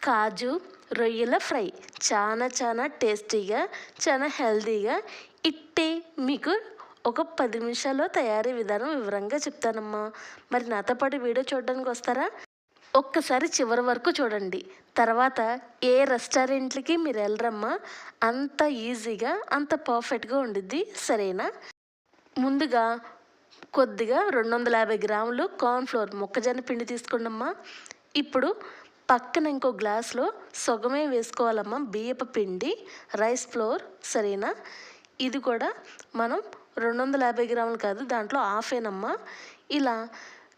కాజు రొయ్యల ఫ్రై చాలా టేస్టీగా, చాలా హెల్తీగా ఇట్టే మీకు ఒక 10 నిమిషాల్లో తయారీ విధానం వివరంగా చెప్తానమ్మా. మరి నాతో పాటు వీడియో చూడడానికి వస్తారా? ఒక్కసారి చివరి వరకు చూడండి. తర్వాత ఏ రెస్టారెంట్లకి మీరు వెళ్ళరమ్మా. అంత ఈజీగా, అంత పర్ఫెక్ట్గా ఉండిద్ది. సరేనా? ముందుగా కొద్దిగా 250 గ్రాములు కార్న్‌ఫ్లోర్ మొక్కజొన్న పిండి తీసుకోండమ్మా. ఇప్పుడు పక్కన ఇంకో గ్లాస్లో సగమే వేసుకోవాలమ్మా బియ్యపు పిండి, రైస్ ఫ్లోర్. సరేనా? ఇది కూడా మనం 250 గ్రాములు కాదు, దాంట్లో హాఫేనమ్మా. ఇలా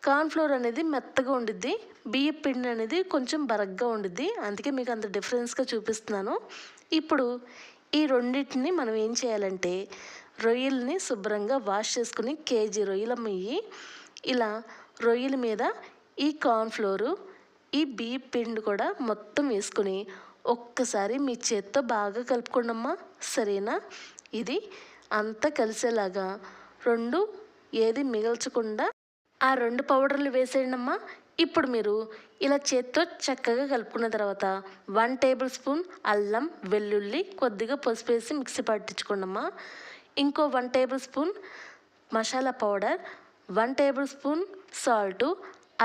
కార్న్‌ఫ్లోర్ అనేది మెత్తగా ఉండిద్ది, బియ్యపు పిండి అనేది కొంచెం బరగ్గా ఉండిద్ది. అందుకే మీకు అంత డిఫరెన్స్గా చూపిస్తున్నాను. ఇప్పుడు ఈ రెండింటిని మనం ఏం చేయాలంటే, రొయ్యల్ని శుభ్రంగా వాష్ చేసుకుని కేజీ రొయ్యలమ్మ ఇవి. ఇలా రొయ్యల మీద ఈ కార్న్‌ఫ్లోరు, ఈ బియ్యపు పిండి కూడా మొత్తం వేసుకుని ఒక్కసారి మీ చేత్తో బాగా కలుపుకోండమ్మా. సరేనా? ఇది అంతా కలిసేలాగా రెండు ఏది మిగల్చకుండా ఆ 2 పౌడర్లు వేసేయండమ్మా. ఇప్పుడు మీరు ఇలా చేత్తో చక్కగా కలుపుకున్న తర్వాత 1 టేబుల్ స్పూన్ అల్లం వెల్లుల్లి కొద్దిగా పసుపు వేసి మిక్సీ పట్టించుకోండమ్మా. ఇంకో 1 table spoon masala powder, 1 table spoon salt,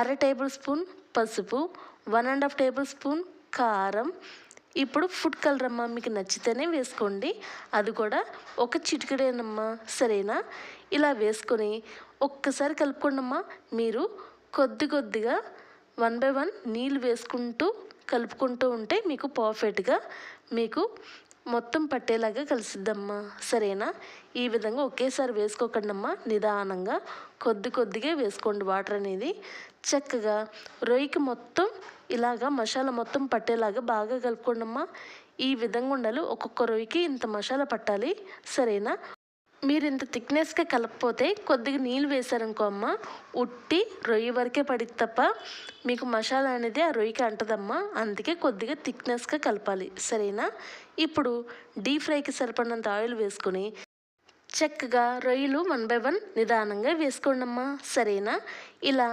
అర టేబుల్ స్పూన్ పసుపు, 1½ టేబుల్ స్పూన్ కారం. ఇప్పుడు ఫుడ్ కలర్ అమ్మా, మీకు నచ్చితేనే వేసుకోండి, అది కూడా ఒక చిటికెడేనమ్మా. సరేనా? ఇలా వేసుకొని ఒక్కసారి కలుపుకోండమ్మా. మీరు కొద్దిగా 1 బై 1 నీళ్ళు వేసుకుంటూ కలుపుకుంటూ ఉంటే మీకు పర్ఫెక్ట్గా మీకు మొత్తం పట్టేలాగా కలిసిద్దమ్మా. సరేనా? ఈ విధంగా ఒకేసారి వేసుకోకండమ్మా, నిదానంగా కొద్దిగా వేసుకోండి వాటర్ అనేది. చక్కగా రొయ్యకి మొత్తం ఇలాగా మసాలా మొత్తం పట్టేలాగా బాగా కలుపుకోండమ్మా. ఈ విధంగా ఉండాలి. ఒక్కొక్క రొయ్యకి ఇంత మసాలా పట్టాలి. సరేనా? మీరు ఇంత థిక్నెస్గా కలపకపోతే కొద్దిగా నీళ్ళు వేసారనుకో అమ్మ, ఉట్టి రొయ్య వరకే పడిద్ది తప్ప మీకు మసాలా అనేది ఆ రొయ్యకి అంటదమ్మా. అందుకే కొద్దిగా థిక్నెస్గా కలపాలి. సరేనా? ఇప్పుడు డీప్ ఫ్రైకి సరిపడినంత ఆయిల్ వేసుకొని చక్కగా రొయ్యలు 1 బై 1 నిదానంగా వేసుకోండమ్మా. సరేనా? ఇలా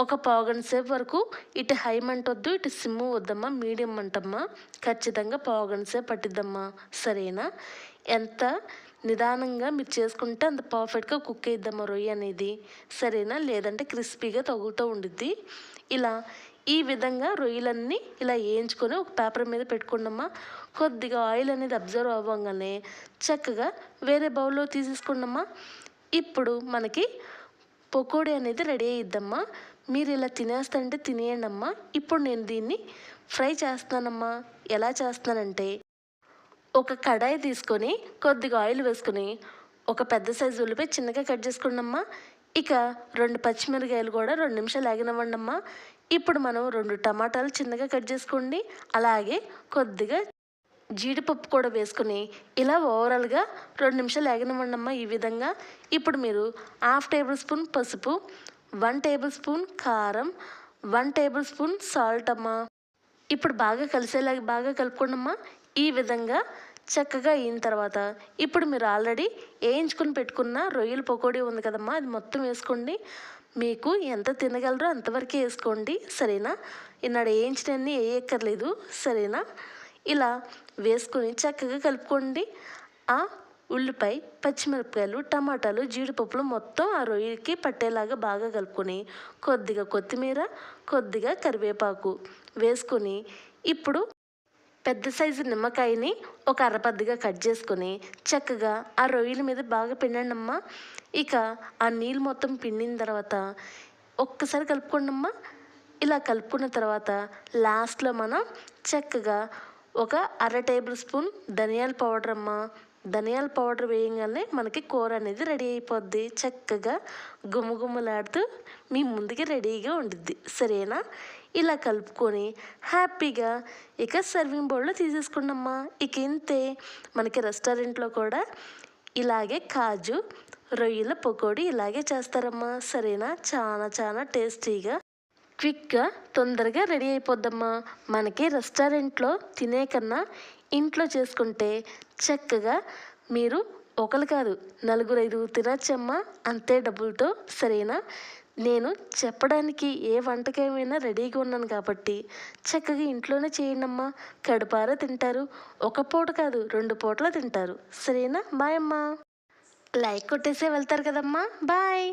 ఒక పావుగంట సేపు వరకు ఇటు హై మంట వద్దు, ఇటు సిమ్ము వద్దమ్మా, మీడియం మంటమ్మా. ఖచ్చితంగా పావుగంట సేపు పట్టిద్దమ్మా. సరేనా? ఎంత నిదానంగా మీరు చేసుకుంటే అంత పర్ఫెక్ట్గా కుక్ అయిద్దమ్మా రొయ్య అనేది. సరేనా? లేదంటే క్రిస్పీగా తగులుతూ ఉండిద్ది. ఇలా ఈ విధంగా రొయ్యలన్నీ ఇలా వేయించుకొని ఒక పేపర్ మీద పెట్టుకోండమ్మా. కొద్దిగా ఆయిల్ అనేది అబ్జర్వ్ అవ్వగానే చక్కగా వేరే బౌల్లో తీసేసుకోండమ్మా. ఇప్పుడు మనకి పకోడీ అనేది రెడీ అయ్యిద్దమ్మా. మీరు ఇలా తినేస్తానంటే తినేయండి అమ్మా. ఇప్పుడు నేను దీన్ని ఫ్రై చేస్తానమ్మా. ఎలా చేస్తానంటే, ఒక కడాయి తీసుకొని కొద్దిగా ఆయిల్ వేసుకొని ఒక పెద్ద సైజు ఉల్లిపాయ చిన్నగా కట్ చేసుకోండమ్మా. ఇక 2 పచ్చిమిరకాయలు కూడా 2 నిమిషాలు ఆగినవ్వండమ్మా. ఇప్పుడు మనం 2 టమాటాలు చిన్నగా కట్ చేసుకోండి. అలాగే కొద్దిగా జీడిపప్పు కూడా వేసుకొని ఇలా ఓవరాల్గా 2 నిమిషాలు ఆగనివ్వండమ్మా. ఈ విధంగా ఇప్పుడు మీరు 1/2 టేబుల్ స్పూన్ పసుపు, 1 టేబుల్ స్పూన్ కారం, 1 టేబుల్ స్పూన్ సాల్ట్ అమ్మా. ఇప్పుడు బాగా కలిసేలాగా బాగా కలుపుకోండమ్మా. ఈ విధంగా చక్కగా అయిన తర్వాత ఇప్పుడు మీరు ఆల్రెడీ వేయించుకొని పెట్టుకున్న రొయ్యల పకోడీ ఉంది కదమ్మా, అది మొత్తం వేసుకోండి. మీకు ఎంత తినగలరో అంతవరకే వేసుకోండి. సరేనా? ఈనాడు వేయించినవన్నీ వేయక్కర్లేదు. సరేనా? ఇలా వేసుకొని చక్కగా కలుపుకోండి. ఆ ఉల్లిపాయ, పచ్చిమిరపకాయలు, టమాటాలు, జీడిపప్పులు మొత్తం ఆ రొయ్యకి పట్టేలాగా బాగా కలుపుకొని కొద్దిగా కొత్తిమీర, కొద్దిగా కరివేపాకు వేసుకొని ఇప్పుడు పెద్ద సైజు నిమ్మకాయని ఒక అరపద్దుగా కట్ చేసుకొని చక్కగా ఆ రొయ్యల మీద బాగా పిండండమ్మా. ఇక ఆ నీళ్ళు మొత్తం పిండిన తర్వాత ఒక్కసారి కలుపుకోండమ్మా. ఇలా కలుపుకున్న తర్వాత లాస్ట్లో మనం చక్కగా ఒక అర టేబుల్ స్పూన్ ధనియాల పౌడర్ అమ్మా. ధనియాల పౌడర్ వేయగానే మనకి కూర అనేది రెడీ అయిపోద్ది. చక్కగా గుమగుమలాడుతూ మీ ముందుకి రెడీగా ఉండిద్ది. సరేనా? ఇలా కలుపుకొని హ్యాపీగా ఇక సర్వింగ్ బౌల్లో తీసేసుకున్నామ్మా. ఇక ఇంతే. మనకి రెస్టారెంట్లో కూడా ఇలాగే కాజు రొయ్యల పకోడీ ఇలాగే చేస్తారమ్మా. సరేనా? చాలా టేస్టీగా క్విక్గా తొందరగా రెడీ అయిపోద్దమ్మా. మనకి రెస్టారెంట్లో తినే కన్నా ఇంట్లో చేసుకుంటే చక్కగా మీరు ఒకరు కాదు 4, 5 తినచ్చమ్మా అంతే డబ్బులతో. సరేనా? నేను చెప్పడానికి ఏ వంటకమైనా రెడీగా ఉన్నాను కాబట్టి చక్కగా ఇంట్లోనే చేయండమ్మా. కడుపారా తింటారు. ఒక పూట కాదు 2 పూటలా తింటారు. సరేనా? బాయ్ అమ్మా. లైక్ కొట్టేసే వెళ్తారు కదమ్మా. బాయ్.